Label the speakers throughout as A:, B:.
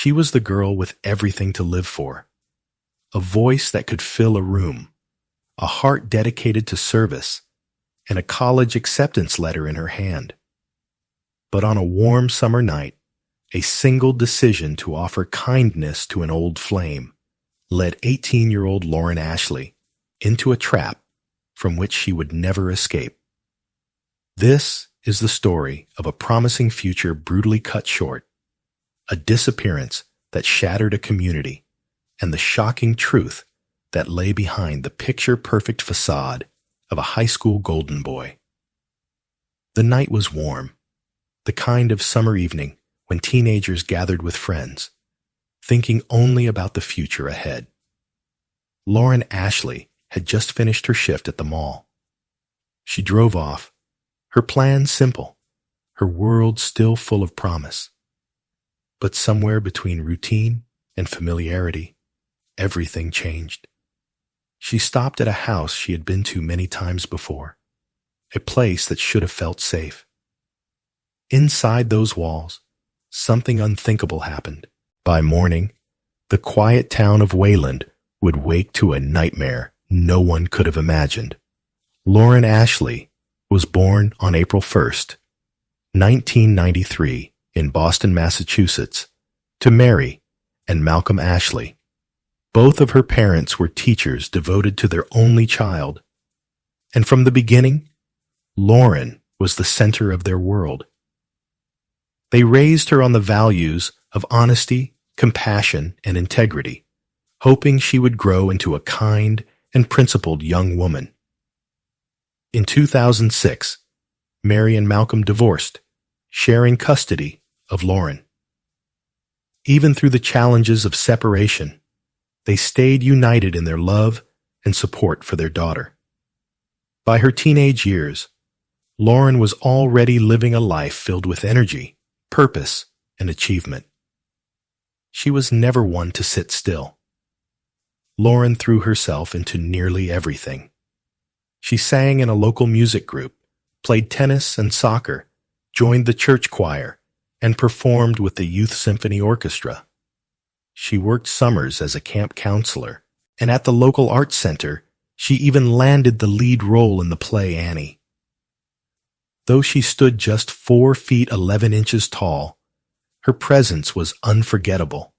A: She was the girl with everything to live for. A voice that could fill a room, a heart dedicated to service, and a college acceptance letter in her hand. But on a warm summer night, a single decision to offer kindness to an old flame led 18-year-old Lauren Ashley into a trap from which she would never escape. This is the story of a promising future brutally cut short, a disappearance that shattered a community, and the shocking truth that lay behind the picture-perfect facade of a high school golden boy. The night was warm, the kind of summer evening when teenagers gathered with friends, thinking only about the future ahead. Lauren Ashley had just finished her shift at the mall. She drove off, her plan simple, her world still full of promise. But somewhere between routine and familiarity, everything changed. She stopped at a house she had been to many times before, a place that should have felt safe. Inside those walls, something unthinkable happened. By morning, the quiet town of Wayland would wake to a nightmare no one could have imagined. Lauren Ashley was born on April 1st, 1993, in Boston, Massachusetts, to Mary and Malcolm Ashley. Both of her parents were teachers devoted to their only child, and from the beginning, Lauren was the center of their world. They raised her on the values of honesty, compassion, and integrity, hoping she would grow into a kind and principled young woman. In 2006, Mary and Malcolm divorced, sharing custody of Lauren. Even through the challenges of separation, they stayed united in their love and support for their daughter. By her teenage years, Lauren was already living a life filled with energy, purpose, and achievement. She was never one to sit still. Lauren threw herself into nearly everything. She sang in a local music group, played tennis and soccer, joined the church choir, and performed with the Youth Symphony Orchestra. She worked summers as a camp counselor, and at the local arts center, she even landed the lead role in the play Annie. Though she stood just 4 feet 11 inches tall, her presence was unforgettable.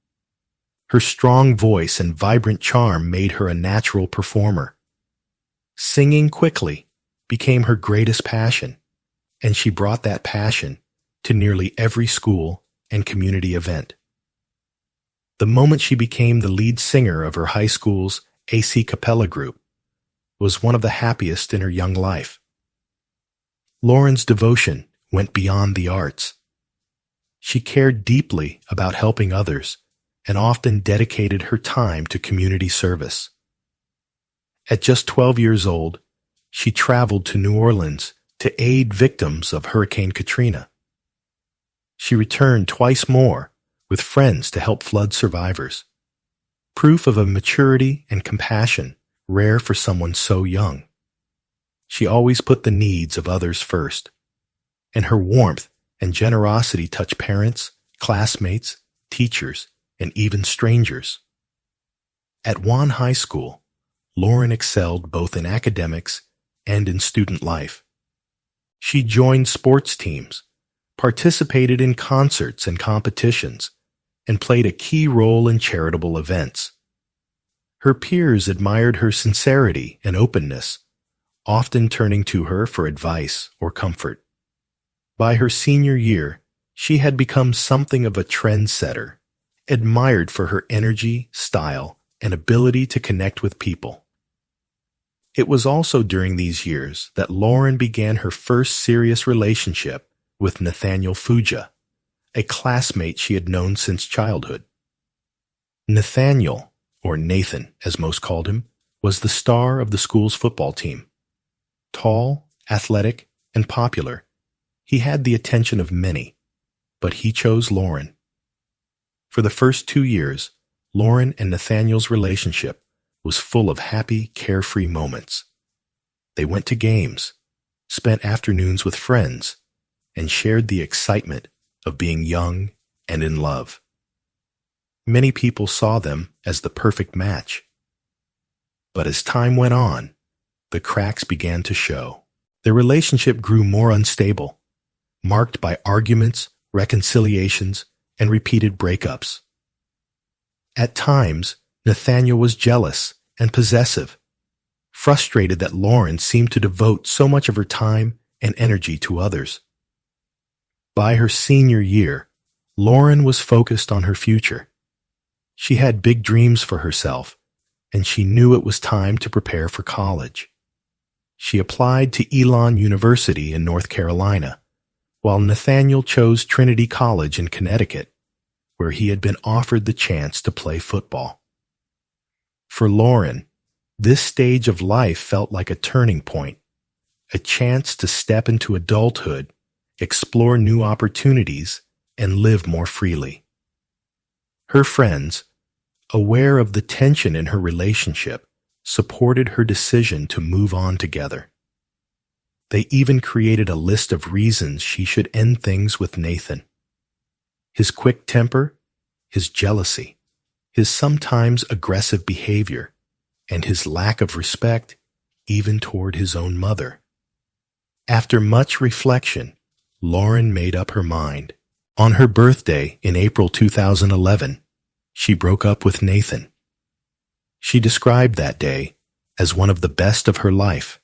A: Her strong voice and vibrant charm made her a natural performer. Singing quickly became her greatest passion, and she brought that passion to nearly every school and community event. The moment she became the lead singer of her high school's AC cappella group was one of the happiest in her young life. Lauren's devotion went beyond the arts. She cared deeply about helping others and often dedicated her time to community service. At just 12 years old, she traveled to New Orleans to aid victims of Hurricane Katrina. She returned twice more with friends to help flood survivors, proof of a maturity and compassion rare for someone so young. She always put the needs of others first, and her warmth and generosity touched parents, classmates, teachers, and even strangers. At Wan High School, Lauren excelled both in academics and in student life. She joined sports teams, participated in concerts and competitions, and played a key role in charitable events. Her peers admired her sincerity and openness, often turning to her for advice or comfort. By her senior year, she had become something of a trendsetter, admired for her energy, style, and ability to connect with people. It was also during these years that Lauren began her first serious relationship with Nathaniel Fuja, a classmate she had known since childhood. Nathaniel, or Nathan as most called him, was the star of the school's football team. Tall, athletic, and popular, he had the attention of many, but he chose Lauren. For the first 2 years, Lauren and Nathaniel's relationship was full of happy, carefree moments. They went to games, spent afternoons with friends, and shared the excitement of being young and in love. Many people saw them as the perfect match. But as time went on, the cracks began to show. Their relationship grew more unstable, marked by arguments, reconciliations, and repeated breakups. At times, Nathaniel was jealous and possessive, frustrated that Lauren seemed to devote so much of her time and energy to others. By her senior year, Lauren was focused on her future. She had big dreams for herself, and she knew it was time to prepare for college. She applied to Elon University in North Carolina, while Nathaniel chose Trinity College in Connecticut, where he had been offered the chance to play football. For Lauren, this stage of life felt like a turning point, a chance to step into adulthood, explore new opportunities, and live more freely. Her friends, aware of the tension in her relationship, supported her decision to move on together. They even created a list of reasons she should end things with Nathan. His quick temper, his jealousy, his sometimes aggressive behavior, and his lack of respect, even toward his own mother. After much reflection, Lauren made up her mind. On her birthday in April 2011, she broke up with Nathan. She described that day as one of the best of her life.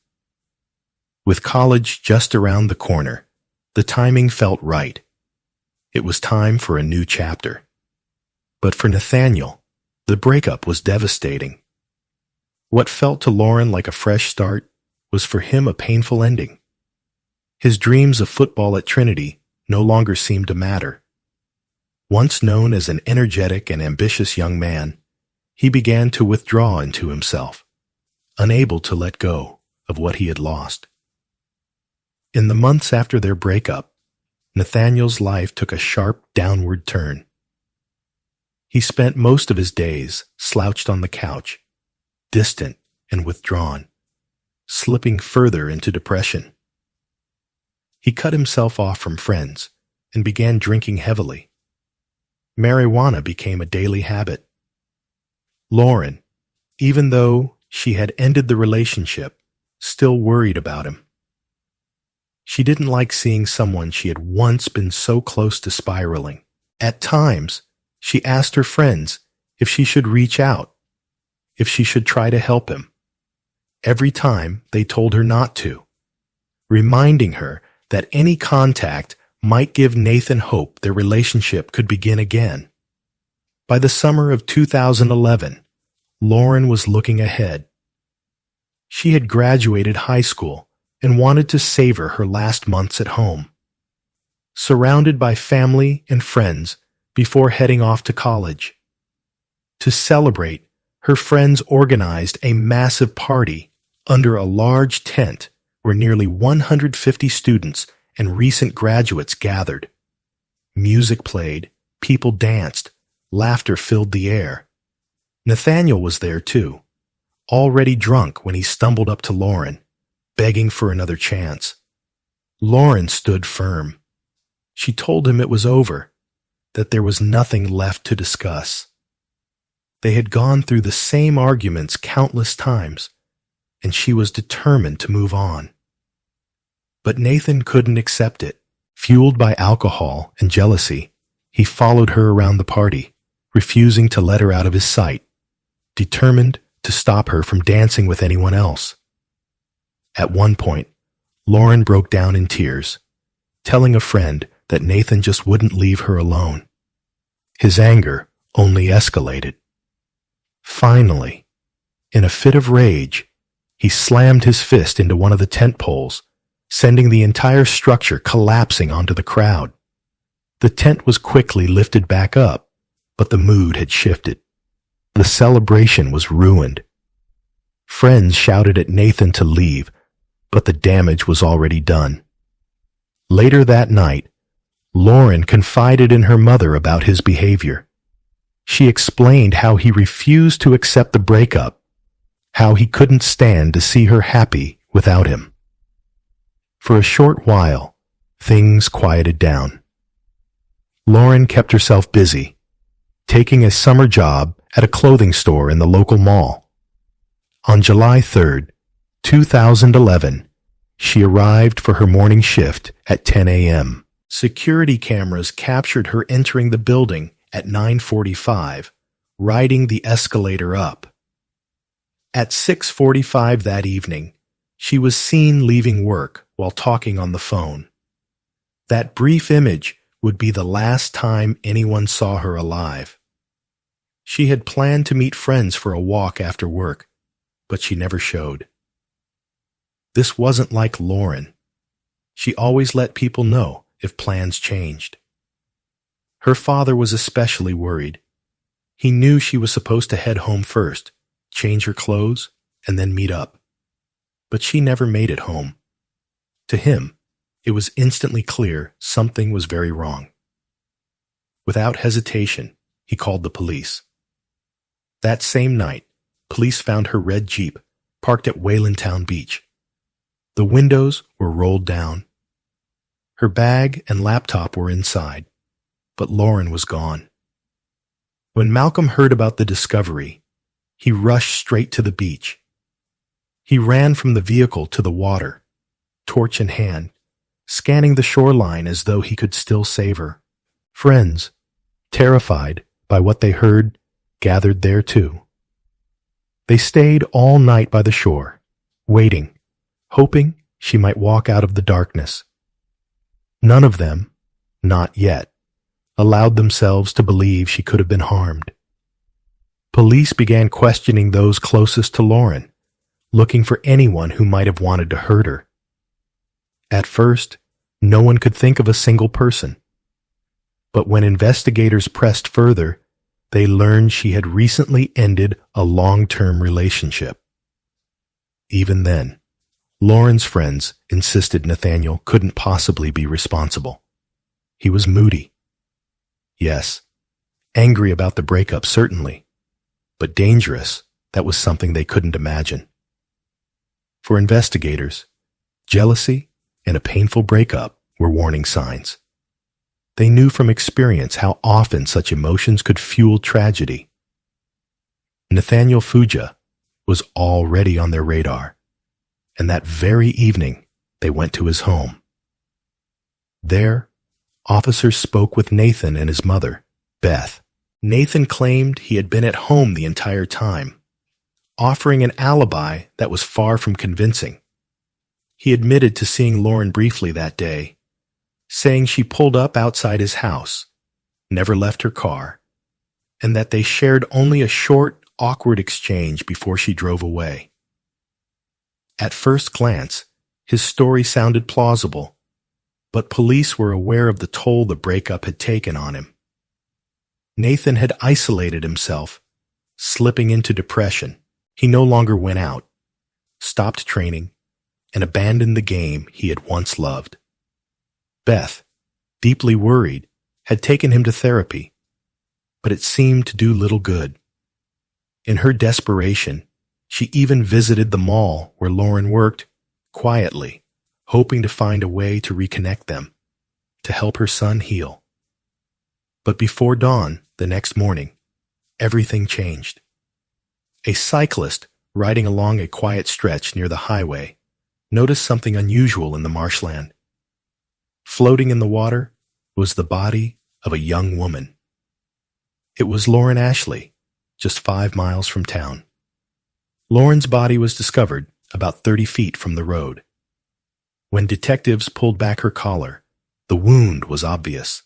A: With college just around the corner, the timing felt right. It was time for a new chapter. But for Nathaniel, the breakup was devastating. What felt to Lauren like a fresh start was for him a painful ending. His dreams of football at Trinity no longer seemed to matter. Once known as an energetic and ambitious young man, he began to withdraw into himself, unable to let go of what he had lost. In the months after their breakup, Nathaniel's life took a sharp downward turn. He spent most of his days slouched on the couch, distant and withdrawn, slipping further into depression. He cut himself off from friends and began drinking heavily. Marijuana became a daily habit. Lauren, even though she had ended the relationship, still worried about him. She didn't like seeing someone she had once been so close to spiraling. At times, she asked her friends if she should reach out, if she should try to help him. Every time, they told her not to, reminding her that any contact might give Nathan hope their relationship could begin again. By the summer of 2011, Lauren was looking ahead. She had graduated high school and wanted to savor her last months at home, surrounded by family and friends before heading off to college. To celebrate, her friends organized a massive party under a large tent where nearly 150 students and recent graduates gathered. Music played, people danced, laughter filled the air. Nathaniel was there too, already drunk when he stumbled up to Lauren, begging for another chance. Lauren stood firm. She told him it was over, that there was nothing left to discuss. They had gone through the same arguments countless times, and she was determined to move on. But Nathan couldn't accept it. Fueled by alcohol and jealousy, he followed her around the party, refusing to let her out of his sight, determined to stop her from dancing with anyone else. At one point, Lauren broke down in tears, telling a friend that Nathan just wouldn't leave her alone. His anger only escalated. Finally, in a fit of rage, he slammed his fist into one of the tent poles, sending the entire structure collapsing onto the crowd. The tent was quickly lifted back up, but the mood had shifted. The celebration was ruined. Friends shouted at Nathan to leave, but the damage was already done. Later that night, Lauren confided in her mother about his behavior. She explained how he refused to accept the breakup, how he couldn't stand to see her happy without him. For a short while, things quieted down. Lauren kept herself busy, taking a summer job at a clothing store in the local mall. On July 3rd, 2011, she arrived for her morning shift at 10 a.m. Security cameras captured her entering the building at 9:45, riding the escalator up. At 6:45 that evening, she was seen leaving work while talking on the phone. That brief image would be the last time anyone saw her alive. She had planned to meet friends for a walk after work, but she never showed. This wasn't like Lauren. She always let people know if plans changed. Her father was especially worried. He knew she was supposed to head home first, change her clothes, and then meet up. But she never made it home. To him, it was instantly clear something was very wrong. Without hesitation, he called the police. That same night, police found her red Jeep parked at Wayland Town Beach. The windows were rolled down. Her bag and laptop were inside, but Lauren was gone. When Malcolm heard about the discovery, he rushed straight to the beach. He ran from the vehicle to the water, torch in hand, scanning the shoreline as though he could still save her. Friends, terrified by what they heard, gathered there too. They stayed all night by the shore, waiting, hoping she might walk out of the darkness. None of them, not yet, allowed themselves to believe she could have been harmed. Police began questioning those closest to Lauren, looking for anyone who might have wanted to hurt her. At first, no one could think of a single person. But when investigators pressed further, they learned she had recently ended a long-term relationship. Even then, Lauren's friends insisted Nathaniel couldn't possibly be responsible. He was moody. Yes, angry about the breakup certainly, but dangerous, that was something they couldn't imagine. For investigators, jealousy and a painful breakup were warning signs. They knew from experience how often such emotions could fuel tragedy. Nathaniel Fuja was already on their radar, and that very evening they went to his home. There, officers spoke with Nathan and his mother, Beth. Nathan claimed he had been at home the entire time, offering an alibi that was far from convincing. He admitted to seeing Lauren briefly that day, saying she pulled up outside his house, never left her car, and that they shared only a short, awkward exchange before she drove away. At first glance, his story sounded plausible, but police were aware of the toll the breakup had taken on him. Nathan had isolated himself, slipping into depression. He no longer went out, stopped training, and abandoned the game he had once loved. Beth, deeply worried, had taken him to therapy, but it seemed to do little good. In her desperation, she even visited the mall where Lauren worked, quietly, hoping to find a way to reconnect them, to help her son heal. But before dawn, the next morning, everything changed. A cyclist riding along a quiet stretch near the highway noticed something unusual in the marshland. Floating in the water was the body of a young woman. It was Lauren Ashley, just 5 miles from town. Lauren's body was discovered about 30 feet from the road. When detectives pulled back her collar, the wound was obvious.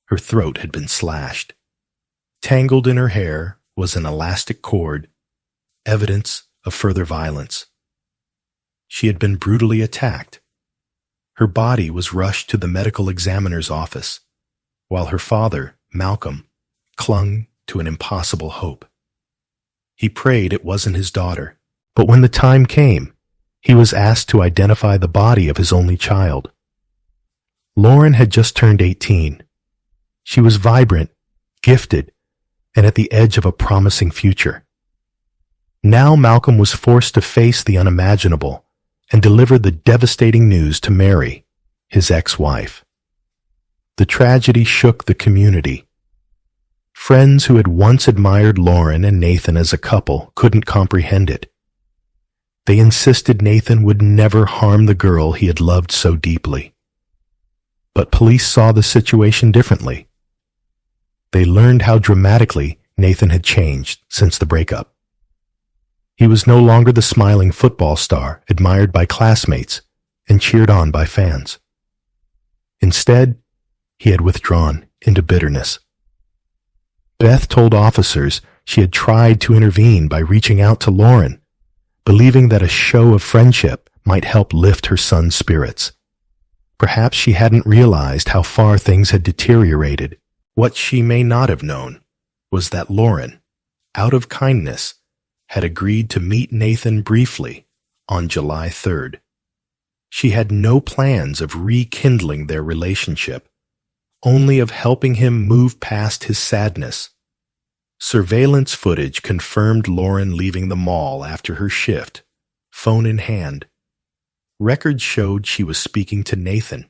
A: Her throat had been slashed. Tangled in her hair was an elastic cord, evidence of further violence. She had been brutally attacked. Her body was rushed to the medical examiner's office, while her father, Malcolm, clung to an impossible hope. He prayed it wasn't his daughter, but when the time came, he was asked to identify the body of his only child. Lauren had just turned 18. She was vibrant, gifted, and at the edge of a promising future. Now Malcolm was forced to face the unimaginable and deliver the devastating news to Mary, his ex-wife. The tragedy shook the community. Friends who had once admired Lauren and Nathan as a couple couldn't comprehend it. They insisted Nathan would never harm the girl he had loved so deeply. But police saw the situation differently. They learned how dramatically Nathan had changed since the breakup. He was no longer the smiling football star admired by classmates and cheered on by fans. Instead, he had withdrawn into bitterness. Beth told officers she had tried to intervene by reaching out to Lauren, believing that a show of friendship might help lift her son's spirits. Perhaps she hadn't realized how far things had deteriorated. What she may not have known was that Lauren, out of kindness, had agreed to meet Nathan briefly on July 3rd. She had no plans of rekindling their relationship, only of helping him move past his sadness. Surveillance footage confirmed Lauren leaving the mall after her shift, phone in hand. Records showed she was speaking to Nathan.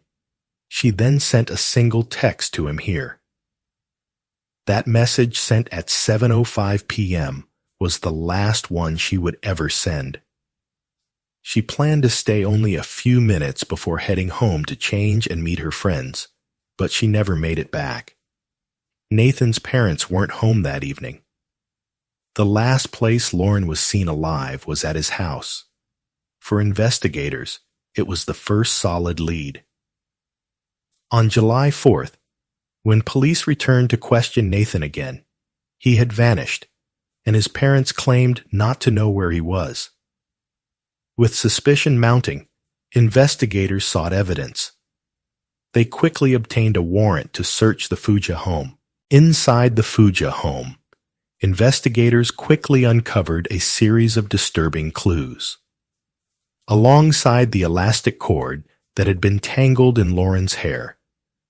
A: She then sent a single text to him here. That message, sent at 7:05 p.m., was the last one she would ever send. She planned to stay only a few minutes before heading home to change and meet her friends, but she never made it back. Nathan's parents weren't home that evening. The last place Lauren was seen alive was at his house. For investigators, it was the first solid lead. On July 4th, when police returned to question Nathan again, he had vanished, and his parents claimed not to know where he was. With suspicion mounting, investigators sought evidence. They quickly obtained a warrant to search the Fuja home. Inside the Fuja home, investigators quickly uncovered a series of disturbing clues. Alongside the elastic cord that had been tangled in Lauren's hair,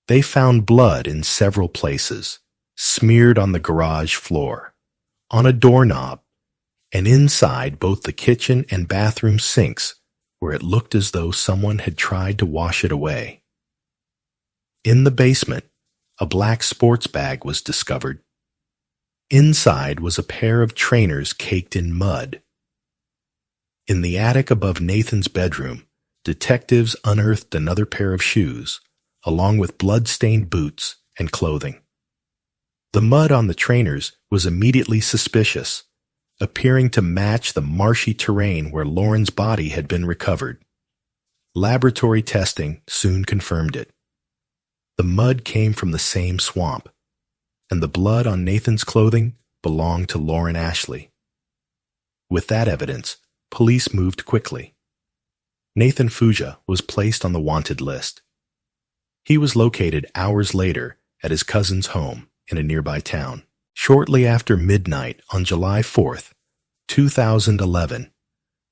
A: they found blood in several places, smeared on the garage floor, on a doorknob, and inside both the kitchen and bathroom sinks, where it looked as though someone had tried to wash it away. In the basement, a black sports bag was discovered. Inside was a pair of trainers caked in mud. In the attic above Nathan's bedroom, detectives unearthed another pair of shoes, along with blood-stained boots and clothing. The mud on the trainers was immediately suspicious, appearing to match the marshy terrain where Lauren's body had been recovered. Laboratory testing soon confirmed it. The mud came from the same swamp, and the blood on Nathan's clothing belonged to Lauren Ashley. With that evidence, police moved quickly. Nathan Fuja was placed on the wanted list. He was located hours later at his cousin's home in a nearby town. Shortly after midnight on July 4th, 2011,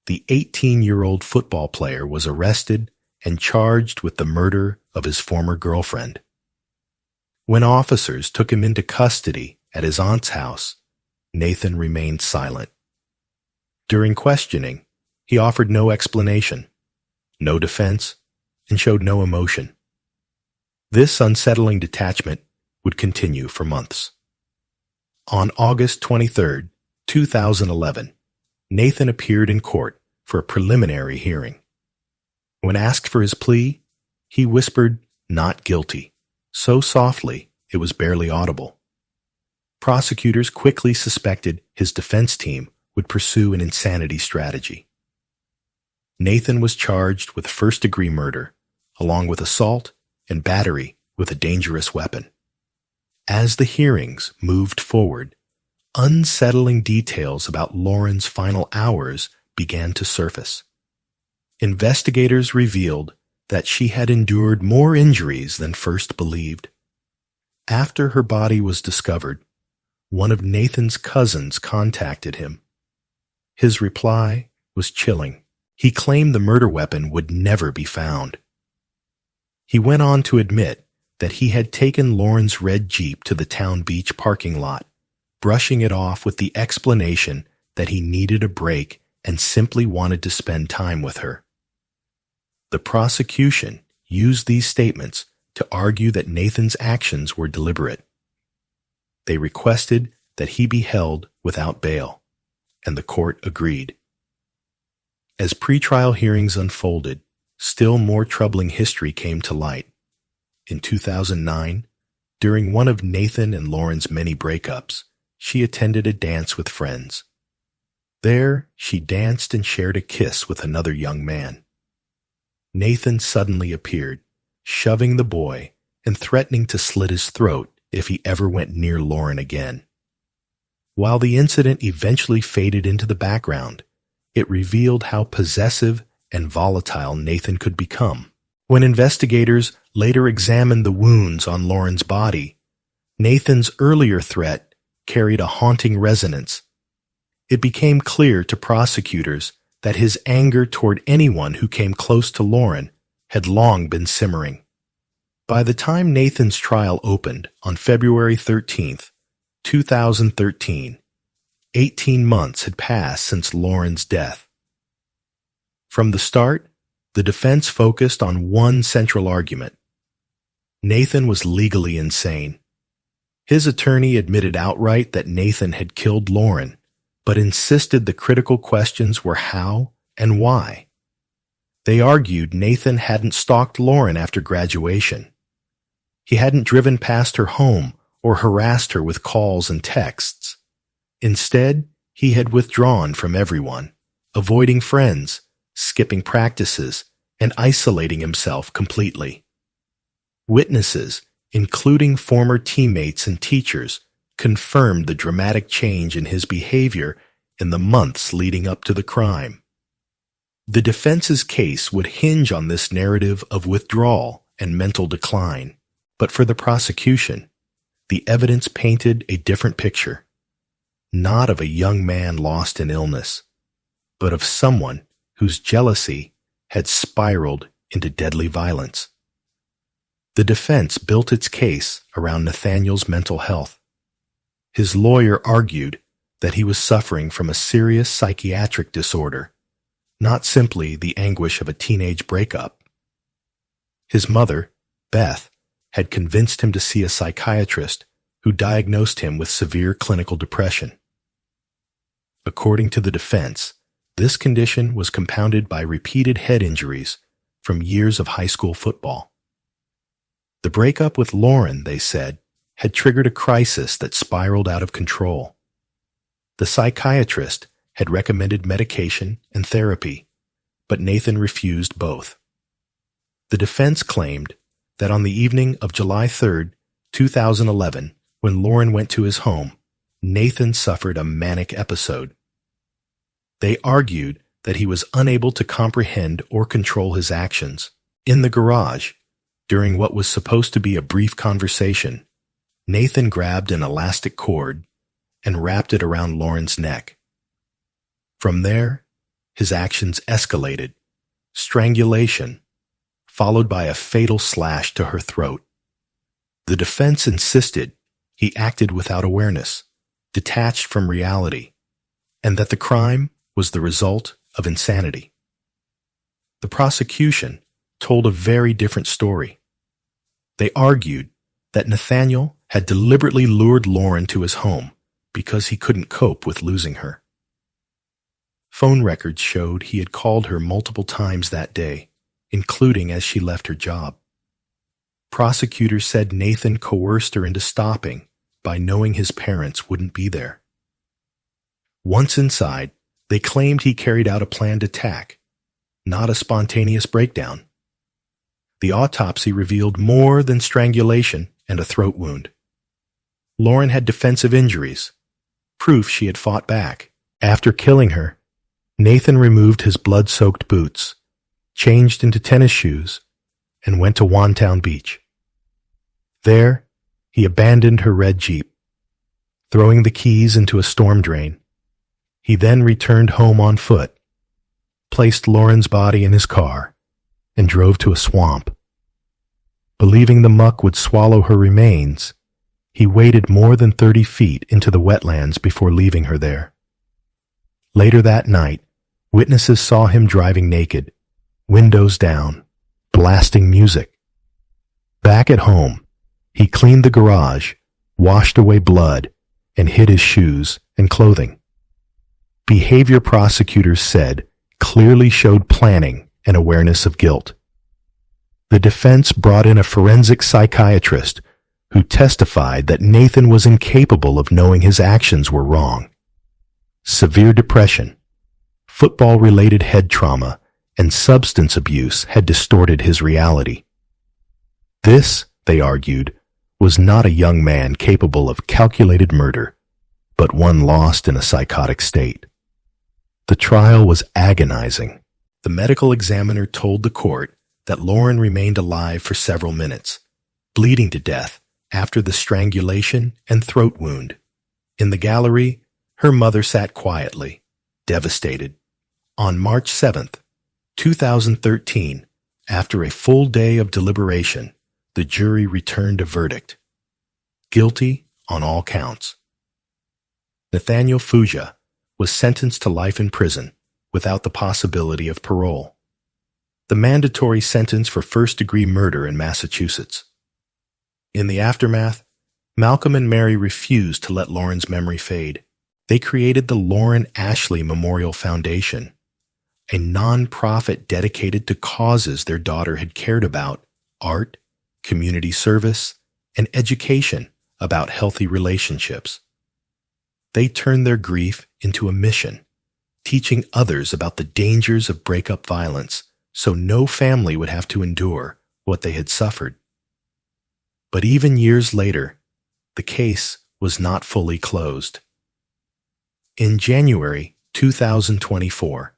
A: the 18-year-old football player was arrested and charged with the murder of his former girlfriend. When officers took him into custody at his aunt's house, Nathan remained silent. During questioning, he offered no explanation, no defense, and showed no emotion. This unsettling detachment would continue for months. On August 23, 2011, Nathan appeared in court for a preliminary hearing. When asked for his plea, he whispered, "Not guilty," so softly it was barely audible. Prosecutors quickly suspected his defense team would pursue an insanity strategy. Nathan was charged with first-degree murder, along with assault and battery with a dangerous weapon. As the hearings moved forward, unsettling details about Lauren's final hours began to surface. Investigators revealed that she had endured more injuries than first believed. After her body was discovered, one of Nathan's cousins contacted him. His reply was chilling. He claimed the murder weapon would never be found. He went on to admit that he had taken Lauren's red Jeep to the town beach parking lot, brushing it off with the explanation that he needed a break and simply wanted to spend time with her. The prosecution used these statements to argue that Nathan's actions were deliberate. They requested that he be held without bail, and the court agreed. As pretrial hearings unfolded, still more troubling history came to light. In 2009, during one of Nathan and Lauren's many breakups, she attended a dance with friends. There, she danced and shared a kiss with another young man. Nathan suddenly appeared, shoving the boy and threatening to slit his throat if he ever went near Lauren again. While the incident eventually faded into the background, it revealed how possessive and volatile Nathan could become. When investigators later examined the wounds on Lauren's body, Nathan's earlier threat carried a haunting resonance. It became clear to prosecutors that his anger toward anyone who came close to Lauren had long been simmering. By the time Nathan's trial opened on February 13, 2013, 18 months had passed since Lauren's death. From the start, the defense focused on one central argument. Nathan was legally insane. His attorney admitted outright that Nathan had killed Lauren, but insisted the critical questions were how and why. They argued Nathan hadn't stalked Lauren after graduation. He hadn't driven past her home or harassed her with calls and texts. Instead, he had withdrawn from everyone, avoiding friends, skipping practices, and isolating himself completely. Witnesses, including former teammates and teachers, confirmed the dramatic change in his behavior in the months leading up to the crime. The defense's case would hinge on this narrative of withdrawal and mental decline, but for the prosecution, the evidence painted a different picture, not of a young man lost in illness, but of someone whose jealousy had spiraled into deadly violence. The defense built its case around Nathaniel's mental health. His lawyer argued that he was suffering from a serious psychiatric disorder, not simply the anguish of a teenage breakup. His mother, Beth, had convinced him to see a psychiatrist who diagnosed him with severe clinical depression. According to the defense, this condition was compounded by repeated head injuries from years of high school football. The breakup with Lauren, they said, had triggered a crisis that spiraled out of control. The psychiatrist had recommended medication and therapy, but Nathan refused both. The defense claimed that on the evening of July 3, 2011, when Lauren went to his home, Nathan suffered a manic episode. They argued that he was unable to comprehend or control his actions. In the garage, during what was supposed to be a brief conversation, Nathan grabbed an elastic cord and wrapped it around Lauren's neck. From there, his actions escalated, strangulation, followed by a fatal slash to her throat. The defense insisted he acted without awareness, detached from reality, and that the crime was the result of insanity. The prosecution told a very different story. They argued that Nathaniel had deliberately lured Lauren to his home because he couldn't cope with losing her. Phone records showed he had called her multiple times that day, including as she left her job. Prosecutors said Nathan coerced her into stopping by knowing his parents wouldn't be there. Once inside, they claimed he carried out a planned attack, not a spontaneous breakdown. The autopsy revealed more than strangulation and a throat wound. Lauren had defensive injuries, proof she had fought back. After killing her, Nathan removed his blood-soaked boots, changed into tennis shoes, and went to Wantown Beach. There, he abandoned her red Jeep, throwing the keys into a storm drain. He then returned home on foot, placed Lauren's body in his car, and drove to a swamp. Believing the muck would swallow her remains, he waded more than 30 feet into the wetlands before leaving her there. Later that night, witnesses saw him driving naked, windows down, blasting music. Back at home, he cleaned the garage, washed away blood, and hid his shoes and clothing. Behavior prosecutors said clearly showed planning and awareness of guilt. The defense brought in a forensic psychiatrist who testified that Nathan was incapable of knowing his actions were wrong. Severe depression, football-related head trauma, and substance abuse had distorted his reality. This, they argued, was not a young man capable of calculated murder, but one lost in a psychotic state. The trial was agonizing. The medical examiner told the court that Lauren remained alive for several minutes, bleeding to death after the strangulation and throat wound. In the gallery, her mother sat quietly, devastated. On March 7th, 2013, after a full day of deliberation, the jury returned a verdict: guilty on all counts. Nathaniel Fuja was sentenced to life in prison without the possibility of parole, the mandatory sentence for first-degree murder in Massachusetts. In the aftermath, Malcolm and Mary refused to let Lauren's memory fade. They created the Lauren Ashley Memorial Foundation, a non-profit dedicated to causes their daughter had cared about: art, community service, and education about healthy relationships. They turned their grief into a mission, teaching others about the dangers of breakup violence so no family would have to endure what they had suffered. But even years later, the case was not fully closed. In January 2024,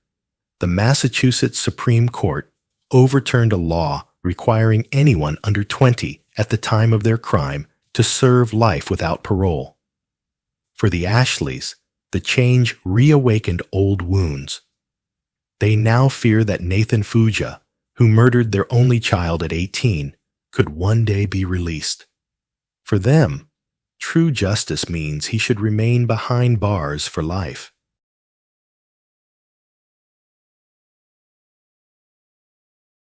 A: the Massachusetts Supreme Court overturned a law requiring anyone under 20 at the time of their crime to serve life without parole. For the Ashleys, the change reawakened old wounds. They now fear that Nathan Fuja, who murdered their only child at 18, could one day be released. For them, true justice means he should remain behind bars for life.